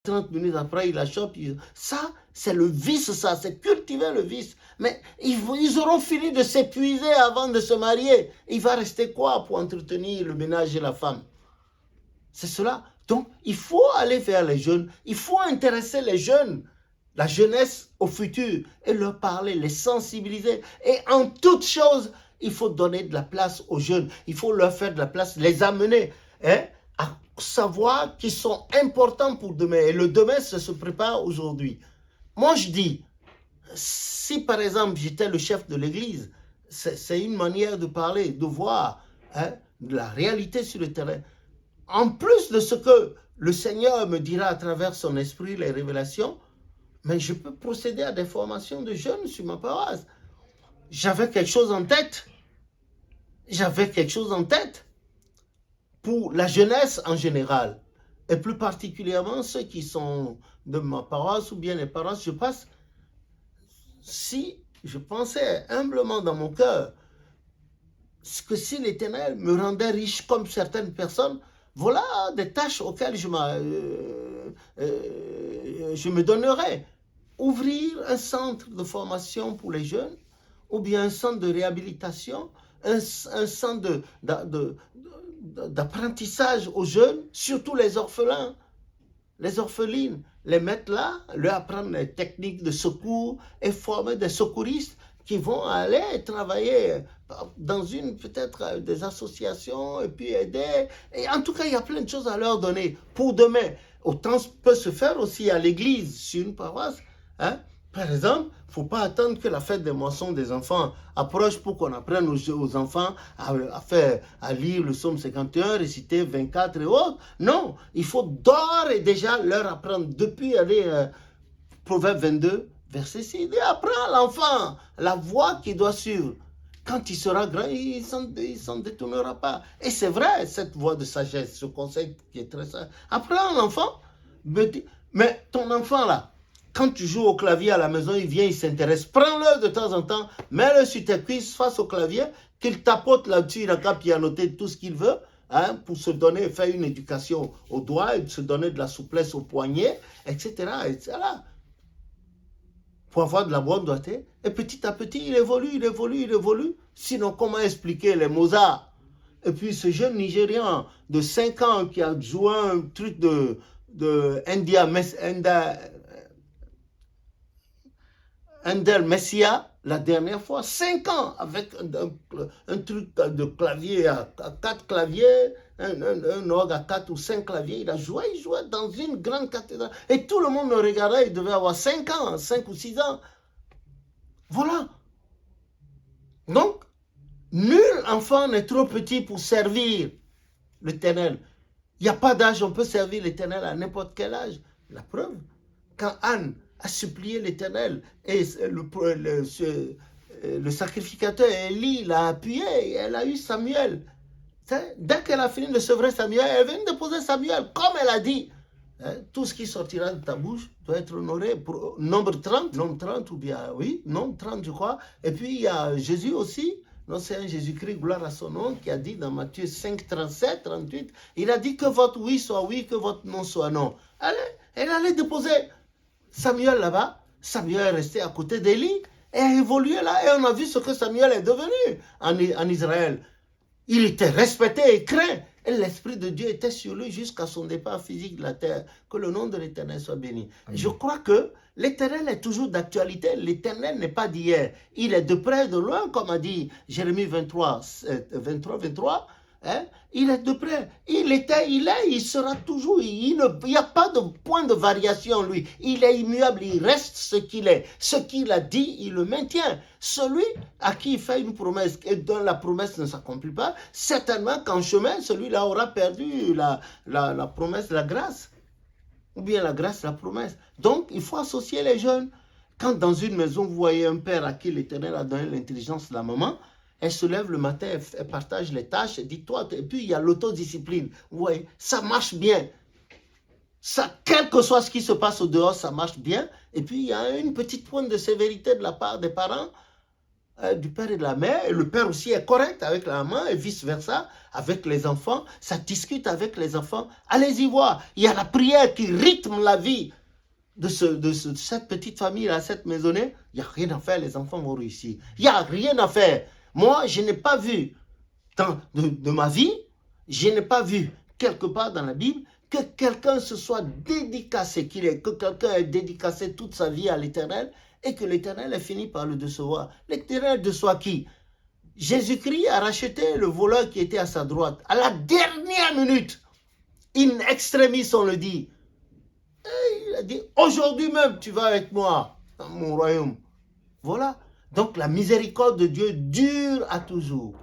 30 minutes après, il la chope. Ça, c'est le vice, ça, c'est cultiver le vice. Mais ils auront fini de s'épuiser avant de se marier. Il va rester quoi pour entretenir le ménage et la femme? C'est cela. Donc, il faut aller vers les jeunes. Il faut intéresser les jeunes, la jeunesse au futur, et leur parler, les sensibiliser. Et en toute chose, il faut donner de la place aux jeunes. Il faut leur faire de la place, les amener à savoir qu'ils sont importants pour demain. Et le demain, ça se prépare aujourd'hui. Moi, je dis, si par exemple j'étais le chef de l'église, c'est une manière de parler, de voir la réalité sur le terrain. En plus de ce que le Seigneur me dira à travers son esprit, les révélations, mais je peux procéder à des formations de jeunes sur ma paroisse. J'avais quelque chose en tête. J'avais quelque chose en tête pour la jeunesse en général, et plus particulièrement ceux qui sont de ma paroisse ou bien les paroisses, je passe. Si je pensais humblement dans mon cœur que si l'Éternel me rendait riche comme certaines personnes, voilà des tâches auxquelles je me donnerais. Ouvrir un centre de formation pour les jeunes, ou bien un centre de réhabilitation, un centre d'apprentissage aux jeunes, surtout les orphelins, les orphelines, les mettre là, leur apprendre les techniques de secours et former des secouristes qui vont aller travailler dans peut-être des associations et puis aider. Et en tout cas, il y a plein de choses à leur donner pour demain. Autant peut se faire aussi à l'église, sur une paroisse. Par exemple, il ne faut pas attendre que la fête des moissons des enfants approche pour qu'on apprenne aux enfants à lire le psaume 51, réciter 24 et autres. Non, il faut d'ores et déjà leur apprendre depuis Proverbe 22, verset 6. Et apprends à l'enfant la voie qu'il doit suivre. Quand il sera grand, il ne s'en détournera pas. Et c'est vrai, cette voie de sagesse, ce conseil qui est très sage. Apprends à l'enfant, mais ton enfant là, quand tu joues au clavier à la maison, il vient, il s'intéresse. Prends-le de temps en temps, mets-le sur tes cuisses face au clavier, qu'il tapote là-dessus, il n'a qu'à pianoter tout ce qu'il veut, pour se donner, faire une éducation au doigt, et se donner de la souplesse au poignet, etc., etc. Pour avoir de la bonne doigté. Et petit à petit, il évolue. Sinon, comment expliquer les Mozart? Et puis ce jeune Nigérian de 5 ans qui a joué un truc de Handel Messia, la dernière fois, 5 ans, avec un truc de clavier à 4 claviers, un orgue à 4 ou 5 claviers. Il jouait dans une grande cathédrale. Et tout le monde le regardait, il devait avoir 5 ans, 5 ou 6 ans. Voilà. Donc, nul enfant n'est trop petit pour servir l'Éternel. Il n'y a pas d'âge, on peut servir l'Éternel à n'importe quel âge. La preuve, quand Anne a supplié l'Éternel et le sacrificateur Élie l'a appuyé, et elle a eu Samuel. Dès qu'elle a fini de sevrer Samuel, elle vient de déposer Samuel, comme elle a dit. Tout ce qui sortira de ta bouche doit être honoré. Pour nombre 30 ou bien, oui, nombre 30 je crois. Et puis il y a Jésus aussi, non, c'est un Jésus-Christ, gloire à son nom, qui a dit dans Matthieu 5, 37, 38, il a dit que votre oui soit oui, que votre non soit non. Elle allait déposer Samuel là-bas. Samuel est resté à côté d'Élie et a évolué là. Et on a vu ce que Samuel est devenu en Israël. Il était respecté et craint. Et l'Esprit de Dieu était sur lui jusqu'à son départ physique de la terre. Que le nom de l'Éternel soit béni. Amen. Je crois que l'Éternel est toujours d'actualité. L'Éternel n'est pas d'hier. Il est de près, de loin, comme a dit Jérémie 23. Il est de près. Il était, il est, il sera toujours. Il n'y a pas de point de variation en lui. Il est immuable, il reste ce qu'il est. Ce qu'il a dit, il le maintient. Celui à qui il fait une promesse et dont la promesse ne s'accomplit pas, certainement qu'en chemin, celui-là aura perdu la promesse, la grâce. Ou bien la grâce, la promesse. Donc, il faut associer les jeunes. Quand dans une maison, vous voyez un père à qui l'Éternel a donné l'intelligence de la maman, elle se lève le matin, elle partage les tâches, elle dit toi, et puis il y a l'autodiscipline. Vous voyez, ça marche bien. Ça, quel que soit ce qui se passe au dehors, ça marche bien. Et puis il y a une petite pointe de sévérité de la part des parents. du père et de la mère, et le père aussi est correct avec la maman, et vice-versa, avec les enfants, ça discute avec les enfants. Allez-y voir, il y a la prière qui rythme la vie de cette petite famille-là, cette maisonnée. Il n'y a rien à faire, les enfants vont réussir. Il n'y a rien à faire. Moi, je n'ai pas vu, de ma vie, je n'ai pas vu quelque part dans la Bible que quelqu'un se soit dédicacé, que quelqu'un ait dédicacé toute sa vie à l'Éternel et que l'Éternel ait fini par le décevoir. L'Éternel déçoit qui? Jésus-Christ a racheté le voleur qui était à sa droite. À la dernière minute, in extremis, on le dit. Et il a dit, aujourd'hui même, tu vas avec moi dans mon royaume. Voilà. Donc la miséricorde de Dieu dure à toujours.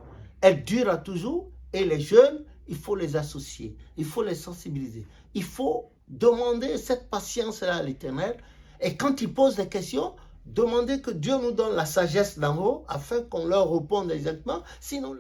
Elle dure à toujours et les jeunes, il faut les associer, il faut les sensibiliser. Il faut demander cette patience-là à l'Éternel. Et quand ils posent des questions, demander que Dieu nous donne la sagesse d'en haut afin qu'on leur réponde exactement. Sinon,